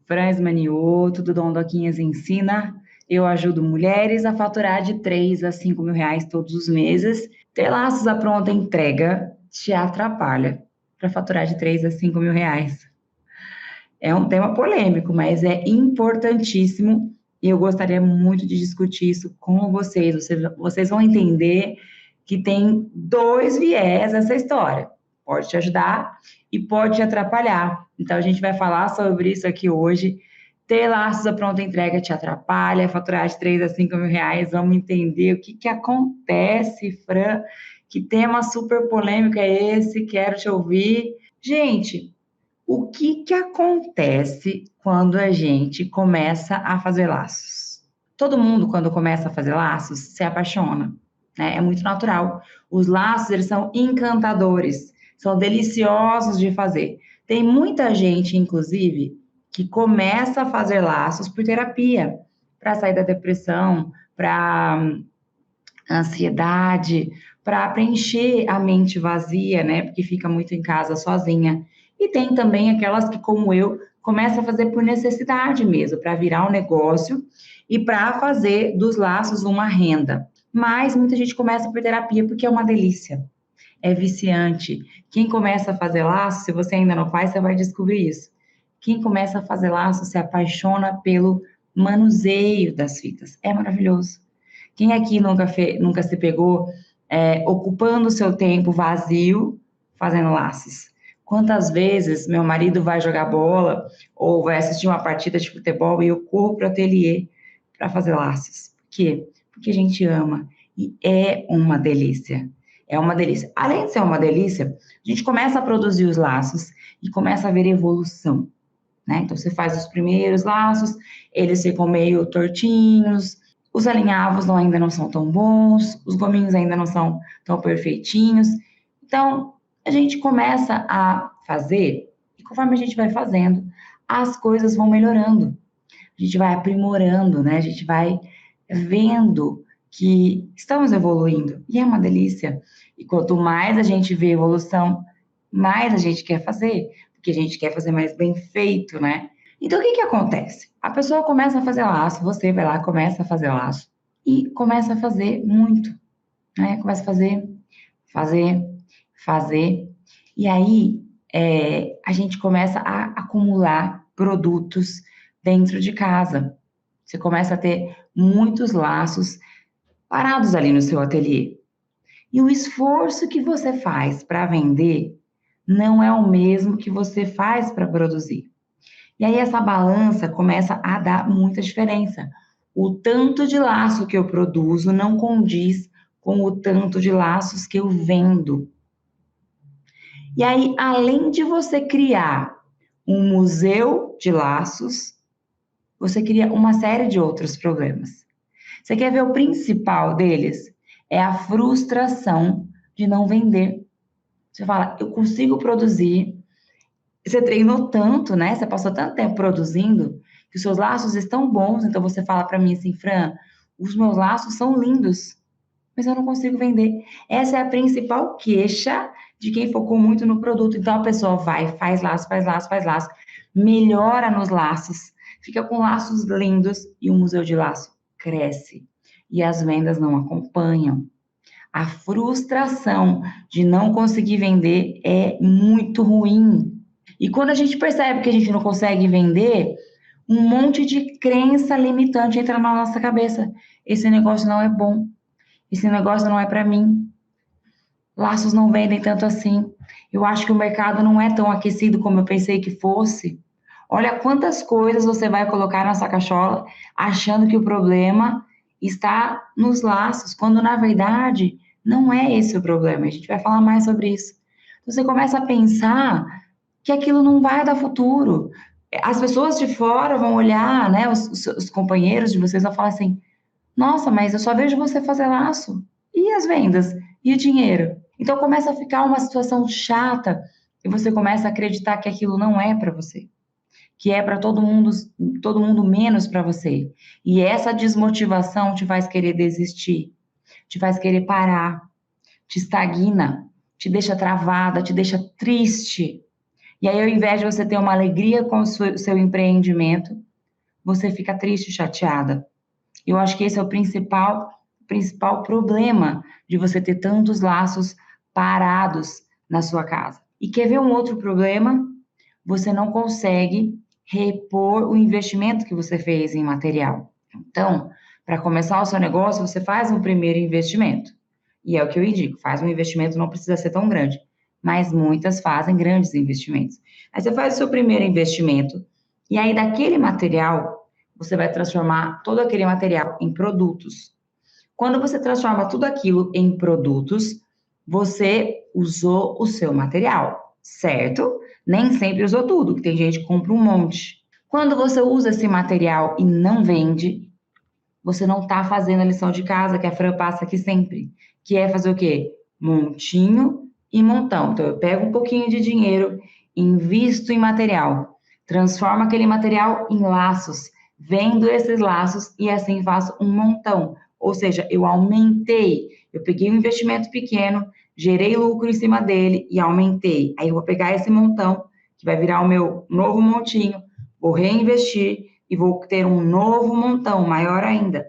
Franz Maniô, tudo Dondoquinhas ensina. Eu ajudo mulheres a faturar de 3 a 5 mil reais todos os meses. Ter laços à pronta entrega te atrapalha para faturar de 3 a 5 mil reais. É um tema polêmico, mas é importantíssimo e eu gostaria muito de discutir isso com vocês. Vocês vão entender que tem dois viés essa história. Pode te ajudar e pode te atrapalhar. Então, a gente vai falar sobre isso aqui hoje. Ter laços à pronta entrega te atrapalha, faturar de 3 a 5 mil reais. Vamos entender o que acontece, Fran. Que tema super polêmico é esse? Quero te ouvir. Gente, o que acontece quando a gente começa a fazer laços? Todo mundo, quando começa a fazer laços, se apaixona, né? É muito natural. Os laços, eles são encantadores, são deliciosos de fazer. Tem muita gente, inclusive, que começa a fazer laços por terapia, para sair da depressão, para ansiedade, para preencher a mente vazia, né? Porque fica muito em casa sozinha. E tem também aquelas que, como eu, começam a fazer por necessidade mesmo, para virar um negócio e para fazer dos laços uma renda. Mas muita gente começa por terapia porque é uma delícia, é viciante. Quem começa a fazer laço, se você ainda não faz, você vai descobrir isso. Quem começa a fazer laço se apaixona pelo manuseio das fitas. É maravilhoso. Quem aqui nunca se pegou ocupando o seu tempo vazio fazendo laços? Quantas vezes meu marido vai jogar bola ou vai assistir uma partida de futebol e eu corro para o ateliê para fazer laços? Por quê? Porque a gente ama e é uma delícia. É uma delícia. Além de ser uma delícia, a gente começa a produzir os laços e começa a ver evolução, né? Então, você faz os primeiros laços, eles ficam meio tortinhos, os alinhavos ainda não são tão bons, os gominhos ainda não são tão perfeitinhos. Então, a gente começa a fazer, e conforme a gente vai fazendo, as coisas vão melhorando. A gente vai aprimorando, né? A gente vai vendo que estamos evoluindo. E é uma delícia. E quanto mais a gente vê evolução, mais a gente quer fazer, porque a gente quer fazer mais bem feito, né? Então, o que acontece? A pessoa começa a fazer laço, você vai lá, começa a fazer laço, e começa a fazer muito, né? Começa a fazer, fazer, e aí a gente começa a acumular produtos dentro de casa. Você começa a ter muitos laços parados ali no seu ateliê. E o esforço que você faz para vender não é o mesmo que você faz para produzir. E aí essa balança começa a dar muita diferença. O tanto de laço que eu produzo não condiz com o tanto de laços que eu vendo. E aí, além de você criar um museu de laços, você cria uma série de outros problemas. Você quer ver o principal deles? É a frustração de não vender. Você fala, eu consigo produzir. Você treinou tanto, né? Você passou tanto tempo produzindo que os seus laços estão bons. Então você fala para mim assim, Fran, os meus laços são lindos, mas eu não consigo vender. Essa é a principal queixa de quem focou muito no produto. Então a pessoa vai, faz laço, faz laço, faz laço, melhora nos laços, fica com laços lindos e o museu de laço cresce e as vendas não acompanham. A frustração de não conseguir vender é muito ruim. E quando a gente percebe que a gente não consegue vender, um monte de crença limitante entra na nossa cabeça. Esse negócio não é bom. Esse negócio não é para mim. Laços não vendem tanto assim. Eu acho que o mercado não é tão aquecido como eu pensei que fosse. Olha quantas coisas você vai colocar na sua cachola achando que o problema está nos laços, quando na verdade não é esse o problema. A gente vai falar mais sobre isso. Você começa a pensar que aquilo não vai dar futuro. As pessoas de fora vão olhar, né? Os companheiros de vocês vão falar assim: nossa, mas eu só vejo você fazer laço. E as vendas? E o dinheiro? Então começa a ficar uma situação chata e você começa a acreditar que aquilo não é para você, que é para todo mundo menos para você. E essa desmotivação te faz querer desistir, te faz querer parar, te estagna, te deixa travada, te deixa triste. E aí, ao invés de você ter uma alegria com o seu empreendimento, você fica triste, chateada. Eu acho que esse é o principal problema de você ter tantos laços parados na sua casa. E quer ver um outro problema? Você não consegue repor o investimento que você fez em material. Então, para começar o seu negócio, você faz um primeiro investimento. E é o que eu indico, faz um investimento, não precisa ser tão grande, mas muitas fazem grandes investimentos. Aí você faz o seu primeiro investimento, e aí daquele material, você vai transformar todo aquele material em produtos. Quando você transforma tudo aquilo em produtos, você usou o seu material, certo? Nem sempre usou tudo, que tem gente que compra um monte. Quando você usa esse material e não vende, você não está fazendo a lição de casa que a Fran passa aqui sempre, que é fazer o quê? Montinho e montão. Então, eu pego um pouquinho de dinheiro, invisto em material, transformo aquele material em laços, vendo esses laços e assim faço um montão. Ou seja, eu aumentei, eu peguei um investimento pequeno, gerei lucro em cima dele e aumentei. Aí eu vou pegar esse montão, que vai virar o meu novo montinho, vou reinvestir e vou ter um novo montão, maior ainda.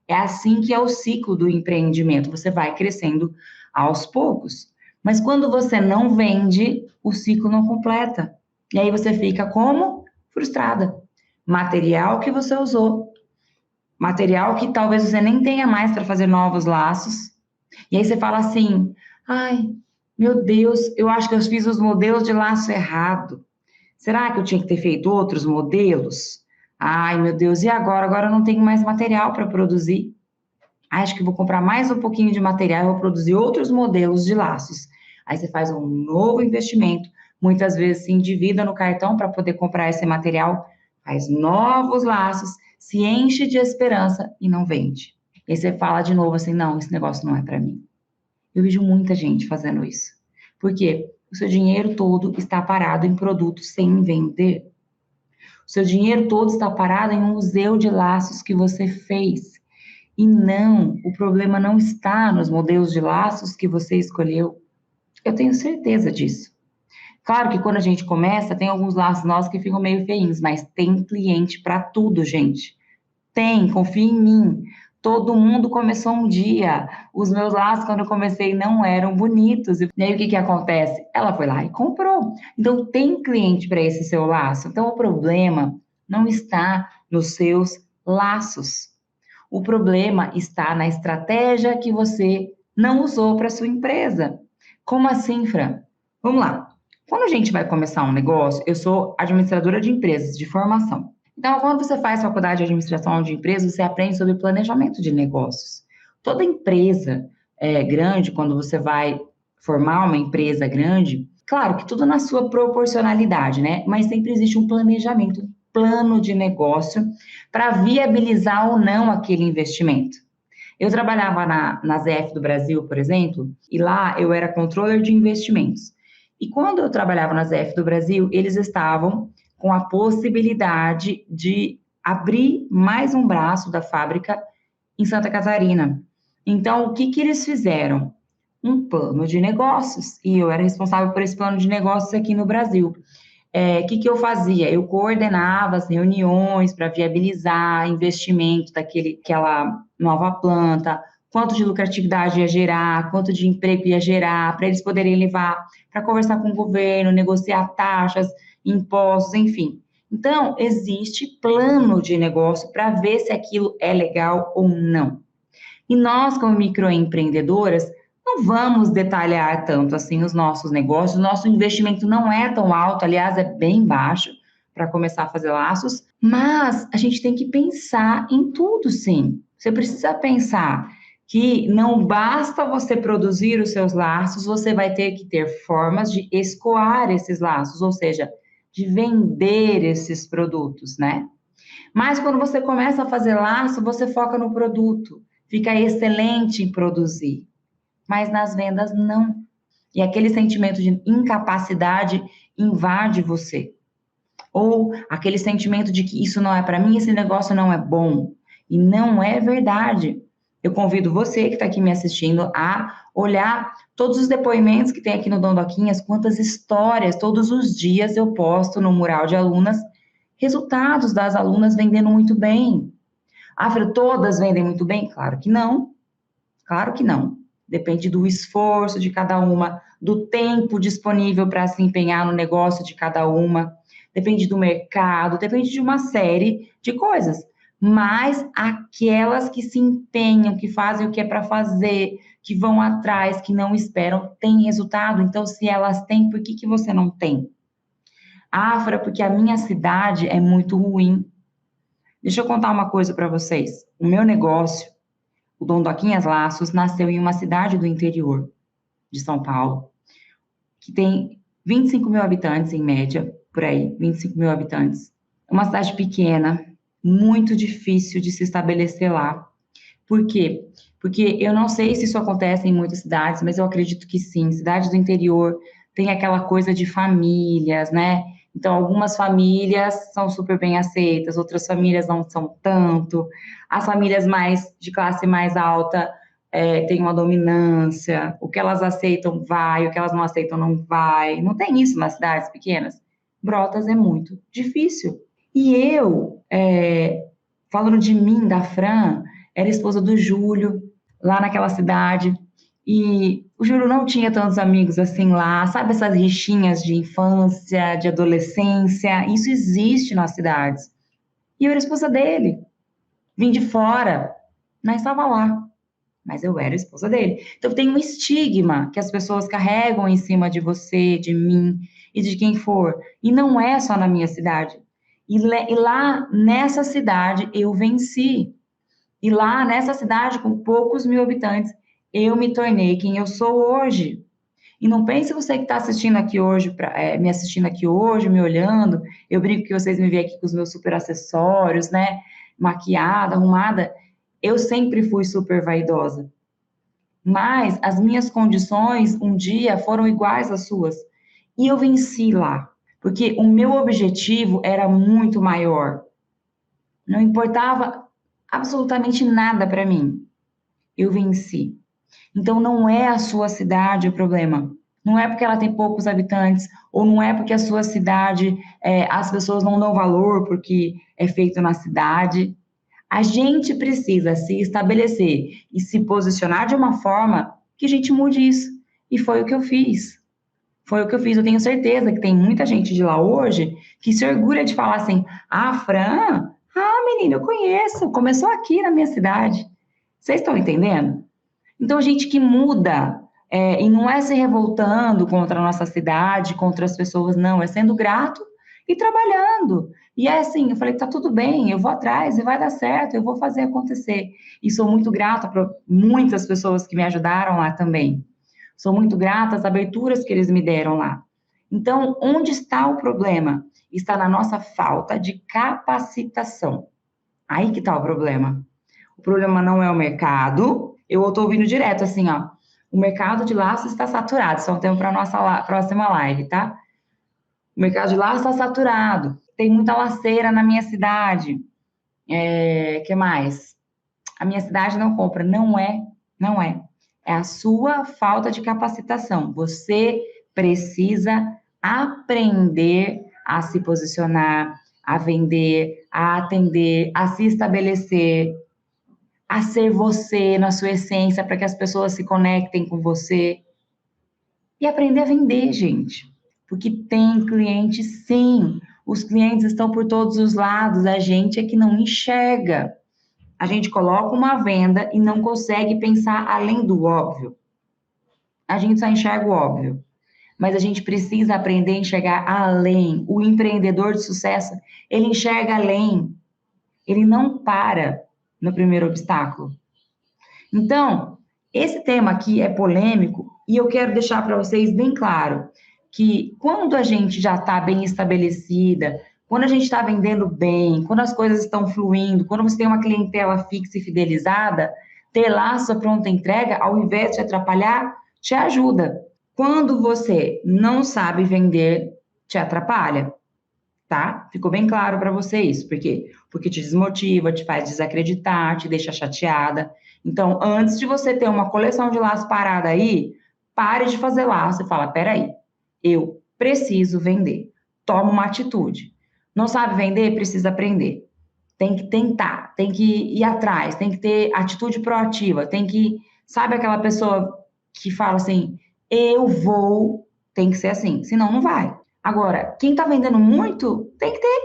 É assim que é o ciclo do empreendimento, você vai crescendo aos poucos. Mas quando você não vende, o ciclo não completa. E aí você fica como? Frustrada. Material que você usou, material que talvez você nem tenha mais para fazer novos laços. E aí você fala assim: ai, meu Deus, eu acho que eu fiz os modelos de laço errado. Será que eu tinha que ter feito outros modelos? Ai, meu Deus, e agora? Agora eu não tenho mais material para produzir. Acho que vou comprar mais um pouquinho de material e vou produzir outros modelos de laços. Aí você faz um novo investimento, muitas vezes se endivida no cartão para poder comprar esse material, faz novos laços, se enche de esperança e não vende. E aí você fala de novo assim: não, esse negócio não é para mim. Eu vejo muita gente fazendo isso. Por quê? O seu dinheiro todo está parado em produtos sem vender. O seu dinheiro todo está parado em um museu de laços que você fez. E não, o problema não está nos modelos de laços que você escolheu. Eu tenho certeza disso. Claro que quando a gente começa, tem alguns laços nossos que ficam meio feinhos, mas tem cliente para tudo, gente. Tem, confia em mim. Todo mundo começou um dia. Os meus laços, quando eu comecei, não eram bonitos. E aí, o que que acontece? Ela foi lá e comprou. Então, tem cliente para esse seu laço. Então, o problema não está nos seus laços. O problema está na estratégia que você não usou para sua empresa. Como assim, Fran? Vamos lá. Quando a gente vai começar um negócio, eu sou administradora de empresas de formação. Então, quando você faz faculdade de administração de empresas, você aprende sobre planejamento de negócios. Toda empresa grande, quando você vai formar uma empresa grande, claro que tudo na sua proporcionalidade, né? Mas sempre existe um planejamento, um plano de negócio para viabilizar ou não aquele investimento. Eu trabalhava na ZF do Brasil, por exemplo, e lá eu era controller de investimentos. E quando eu trabalhava na ZF do Brasil, eles estavam com a possibilidade de abrir mais um braço da fábrica em Santa Catarina. Então, o que que eles fizeram? Um plano de negócios, e eu era responsável por esse plano de negócios aqui no Brasil. Que eu fazia? Eu coordenava as reuniões para viabilizar investimento daquela nova planta, quanto de lucratividade ia gerar, quanto de emprego ia gerar, para eles poderem levar para conversar com o governo, negociar taxas, impostos, enfim. Então, existe plano de negócio para ver se aquilo é legal ou não. E nós, como microempreendedoras, não vamos detalhar tanto assim os nossos negócios, o nosso investimento não é tão alto, aliás, é bem baixo para começar a fazer laços, mas a gente tem que pensar em tudo, sim. Você precisa pensar que não basta você produzir os seus laços, você vai ter que ter formas de escoar esses laços, ou seja, de vender esses produtos, né? Mas quando você começa a fazer laço, você foca no produto, fica excelente em produzir, mas nas vendas não. E aquele sentimento de incapacidade invade você. Ou aquele sentimento de que isso não é para mim, esse negócio não é bom. E não é verdade. Eu convido você que está aqui me assistindo a olhar todos os depoimentos que tem aqui no Dondoquinhas, quantas histórias, todos os dias eu posto no mural de alunas, resultados das alunas vendendo muito bem. Afra, todas vendem muito bem? Claro que não. Claro que não. Depende do esforço de cada uma, do tempo disponível para se empenhar no negócio de cada uma, depende do mercado, depende de uma série de coisas. Mas aquelas que se empenham, que fazem o que é para fazer, que vão atrás, que não esperam, têm resultado. Então, se elas têm, por que você não tem? Afra, porque a minha cidade é muito ruim. Deixa eu contar uma coisa para vocês. O meu negócio, o Dondoquinhas Laços, nasceu em uma cidade do interior de São Paulo, que tem 25 mil habitantes em média, por aí, 25 mil habitantes. É uma cidade pequena, muito difícil de se estabelecer lá. Por quê? Porque eu não sei se isso acontece em muitas cidades, mas eu acredito que sim. Cidades do interior tem aquela coisa de famílias, né? Então, algumas famílias são super bem aceitas, outras famílias não são tanto. As famílias mais de classe mais alta têm uma dominância. O que elas aceitam vai, o que elas não aceitam não vai. Não tem isso nas cidades pequenas. Brotas é muito difícil. E eu, falando de mim, da Fran, era esposa do Júlio, lá naquela cidade. E o Júlio não tinha tantos amigos assim lá, sabe essas rixinhas de infância, de adolescência? Isso existe nas cidades. E eu era esposa dele. Vim de fora, mas estava lá. Mas eu era esposa dele. Então tem um estigma que as pessoas carregam em cima de você, de mim e de quem for. E não é só na minha cidade. E lá nessa cidade eu venci. E lá nessa cidade, com poucos mil habitantes, eu me tornei quem eu sou hoje. E não pense você que está assistindo aqui hoje, me assistindo aqui hoje, me olhando. Eu brinco que vocês me veem aqui com os meus super acessórios, né? Maquiada, arrumada. Eu sempre fui super vaidosa. Mas as minhas condições um dia foram iguais às suas. E eu venci lá. Porque o meu objetivo era muito maior. Não importava absolutamente nada para mim. Eu venci. Então, não é a sua cidade o problema. Não é porque ela tem poucos habitantes, ou não é porque a sua cidade, as pessoas não dão valor porque é feito na cidade. A gente precisa se estabelecer e se posicionar de uma forma que a gente mude isso. E foi o que eu fiz. Foi o que eu fiz. Eu tenho certeza que tem muita gente de lá hoje que se orgulha de falar assim: ah, Fran, menina, eu conheço, começou aqui na minha cidade. Vocês estão entendendo? Então, gente que muda, e não é se revoltando contra a nossa cidade, contra as pessoas, não, é sendo grato e trabalhando. E é assim, eu falei, tá tudo bem, eu vou atrás e vai dar certo, eu vou fazer acontecer. E sou muito grata para muitas pessoas que me ajudaram lá também. Sou muito grata às aberturas que eles me deram lá. Então, onde está o problema? Está na nossa falta de capacitação. Aí que está o problema. O problema não é o mercado. Eu estou ouvindo direto assim, ó. O mercado de laços está saturado. Isso é um tema para a nossa próxima live, tá? O mercado de laços está saturado. Tem muita laceira na minha cidade. Que mais? A minha cidade não compra. Não é, não é. É a sua falta de capacitação. Você precisa aprender a se posicionar, a vender, a atender, a se estabelecer, a ser você na sua essência, para que as pessoas se conectem com você. E aprender a vender, gente. Porque tem cliente, sim. Os clientes estão por todos os lados, a gente é que não enxerga. A gente coloca uma venda e não consegue pensar além do óbvio. A gente só enxerga o óbvio. Mas a gente precisa aprender a enxergar além. O empreendedor de sucesso, ele enxerga além. Ele não para no primeiro obstáculo. Então, esse tema aqui é polêmico e eu quero deixar para vocês bem claro que quando a gente já está bem estabelecida, quando a gente está vendendo bem, quando as coisas estão fluindo, quando você tem uma clientela fixa e fidelizada, ter lá a sua pronta entrega, ao invés de te atrapalhar, te ajuda. Quando você não sabe vender, te atrapalha. tá? Ficou bem claro para você isso. Por quê? Porque te desmotiva, te faz desacreditar, te deixa chateada. Então, antes de você ter uma coleção de laços parada aí, pare de fazer laço e fala, peraí, eu preciso vender. Toma uma atitude. Não sabe vender? Precisa aprender. Tem que tentar, tem que ir atrás, tem que ter atitude proativa, tem que, sabe aquela pessoa que fala assim, eu vou, tem que ser assim, senão não vai. Agora, quem está vendendo muito, tem que ter.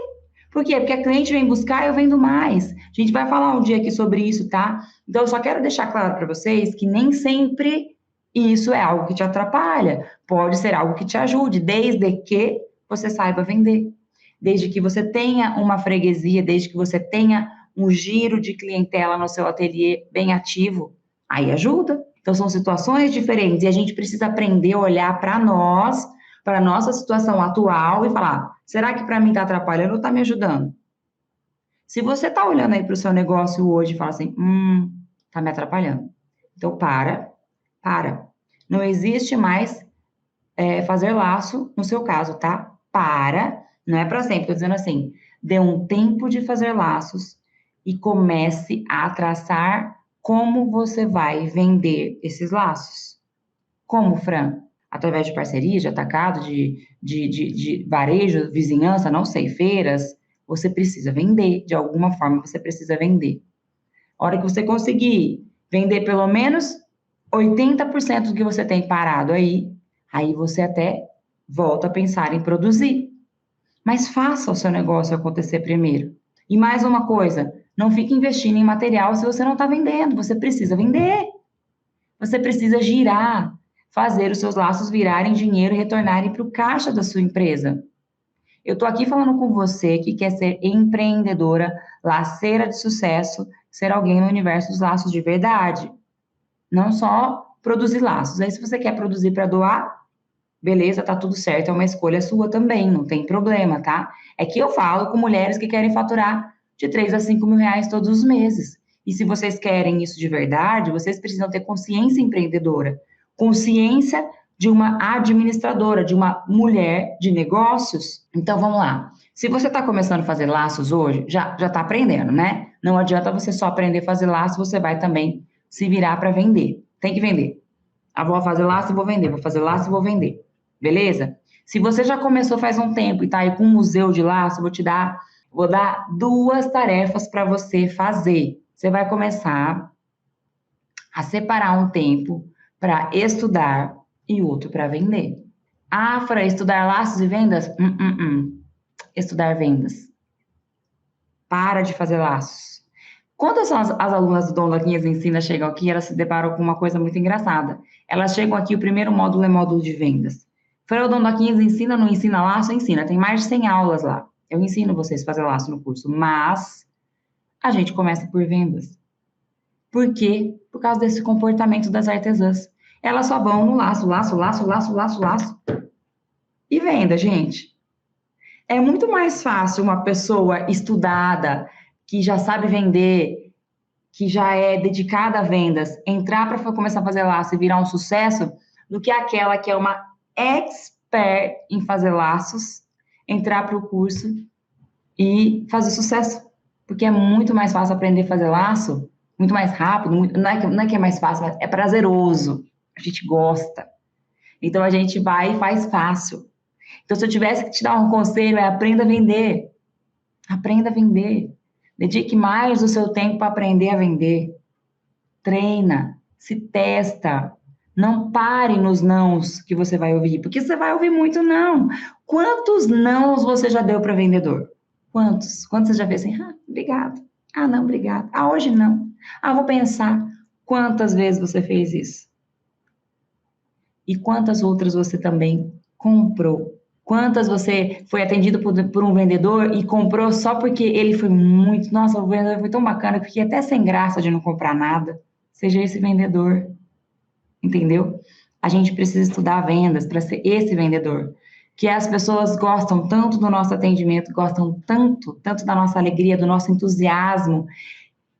Por quê? Porque a cliente vem buscar, eu vendo mais. A gente vai falar um dia aqui sobre isso, tá? Então, eu só quero deixar claro para vocês que nem sempre isso é algo que te atrapalha. Pode ser algo que te ajude, desde que você saiba vender. Desde que você tenha uma freguesia, desde que você tenha um giro de clientela no seu ateliê bem ativo, aí ajuda. Então, são situações diferentes e a gente precisa aprender a olhar para nós, para a nossa situação atual e falar: será que para mim está atrapalhando ou está me ajudando? Se você está olhando aí para o seu negócio hoje e fala assim: está me atrapalhando. Então, para. Não existe mais fazer laço no seu caso, tá? Para, não é para sempre, tô dizendo assim, dê um tempo de fazer laços e comece a traçar como você vai vender esses laços. Como, Fran? Através de parceria, de atacado, de varejo, vizinhança, não sei, feiras, você precisa vender, de alguma forma você precisa vender. A hora que você conseguir vender pelo menos 80% do que você tem parado aí você até volta a pensar em produzir. Mas faça o seu negócio acontecer primeiro. E mais uma coisa, não fique investindo em material se você não está vendendo. Você precisa vender. Você precisa girar, fazer os seus laços virarem dinheiro e retornarem para o caixa da sua empresa. Eu estou aqui falando com você que quer ser empreendedora, laceira de sucesso, ser alguém no universo dos laços de verdade. Não só produzir laços. Aí, se você quer produzir para doar, beleza, tá tudo certo, é uma escolha sua também, não tem problema, tá? É que eu falo com mulheres que querem faturar de 3 a 5 mil reais todos os meses. E se vocês querem isso de verdade, vocês precisam ter consciência empreendedora, consciência de uma administradora, de uma mulher de negócios. Então, vamos lá. Se você está começando a fazer laços hoje, já está aprendendo, né? Não adianta você só aprender a fazer laços, você vai também se virar para vender. Tem que vender. Ah, vou fazer laço e vou vender, vou fazer laço e vou vender. Beleza? Se você já começou faz um tempo e está aí com um museu de laço, vou dar 2 tarefas para você fazer. Você vai começar a separar um tempo para estudar e outro para vender. Ah, Fra, estudar laços e vendas? Estudar vendas. Para de fazer laços. Quando as alunas do Dom Laquinhas Ensina chegam aqui, elas se deparam com uma coisa muito engraçada. Elas chegam aqui, o primeiro módulo é módulo de vendas. Falei, o Dom Laquinhas ensina, não ensina laço? Ensina, tem mais de 100 aulas lá. Eu ensino vocês a fazer laço no curso, mas a gente começa por vendas. Por quê? Por causa desse comportamento das artesãs. Elas só vão no laço, laço, laço, laço, laço, laço. E venda, gente. É muito mais fácil uma pessoa estudada, que já sabe vender, que já é dedicada a vendas, entrar para começar a fazer laço e virar um sucesso, do que aquela que é uma expert em fazer laços, entrar para o curso e fazer sucesso. Porque é muito mais fácil aprender a fazer laço, muito mais rápido, não é que é mais fácil, mas é prazeroso. A gente gosta. Então a gente vai e faz fácil. Então, se eu tivesse que te dar um conselho, é aprenda a vender. Aprenda a vender. Dedique mais o seu tempo para aprender a vender. Treina, se testa. Não pare nos nãos que você vai ouvir, porque você vai ouvir muito não. Quantos nãos você já deu para vendedor? Quantos? Quantos você já fez assim? Ah, obrigado. Ah, não, obrigado. Ah, hoje não. Ah, vou pensar. Quantas vezes você fez isso? E quantas outras você também comprou? Quantas você foi atendido por um vendedor e comprou só porque ele foi muito... Nossa, o vendedor foi tão bacana que fiquei até sem graça de não comprar nada. Seja esse vendedor, entendeu? A gente precisa estudar vendas para ser esse vendedor. Que as pessoas gostam tanto do nosso atendimento, gostam tanto, tanto da nossa alegria, do nosso entusiasmo.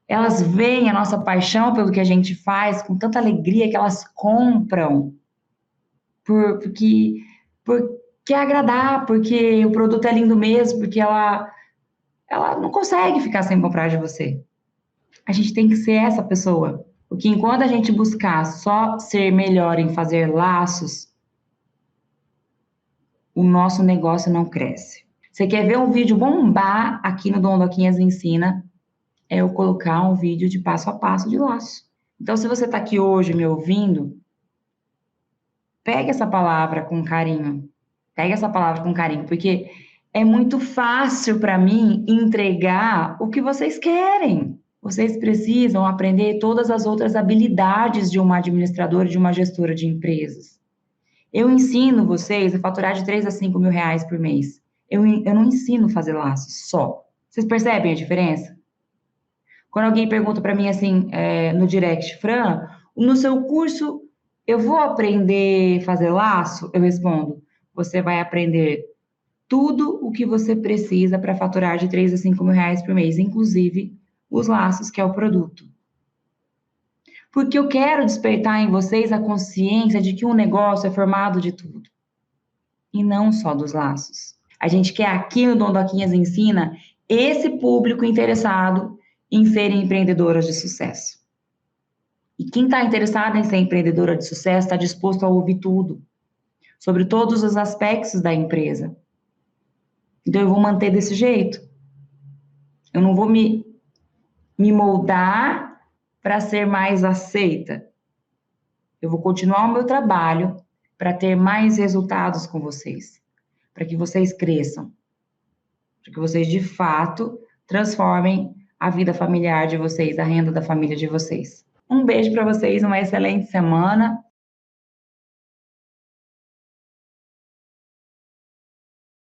Elas veem a nossa paixão pelo que a gente faz com tanta alegria que elas compram. Porque quer agradar, porque o produto é lindo mesmo, porque ela não consegue ficar sem comprar de você. A gente tem que ser essa pessoa. Porque enquanto a gente buscar só ser melhor em fazer laços, o nosso negócio não cresce. Você quer ver um vídeo bombar aqui no Dondoquinhas Ensina? É eu colocar um vídeo de passo a passo de laço. Então, se você está aqui hoje me ouvindo, pega essa palavra com carinho. Pega essa palavra com carinho, porque é muito fácil para mim entregar o que vocês querem. Vocês precisam aprender todas as outras habilidades de uma administradora, de uma gestora de empresas. Eu ensino vocês a faturar de 3 a 5 mil reais por mês. Eu não ensino a fazer laços só. Vocês percebem a diferença? Quando alguém pergunta para mim assim, no direct, Fran, no seu curso eu vou aprender a fazer laço? Eu respondo, você vai aprender tudo o que você precisa para faturar de 3 a 5 mil reais por mês, inclusive os laços, que é o produto. Porque eu quero despertar em vocês a consciência de que um negócio é formado de tudo. E não só dos laços. A gente quer aqui no Dondoquinhas Ensina esse público interessado em serem empreendedoras de sucesso. E quem está interessado em ser empreendedora de sucesso está disposto a ouvir tudo, sobre todos os aspectos da empresa. Então eu vou manter desse jeito. Eu não vou me moldar para ser mais aceita. Eu vou continuar o meu trabalho para ter mais resultados com vocês, para que vocês cresçam, para que vocês de fato transformem a vida familiar de vocês, a renda da família de vocês. Um beijo para vocês, uma excelente semana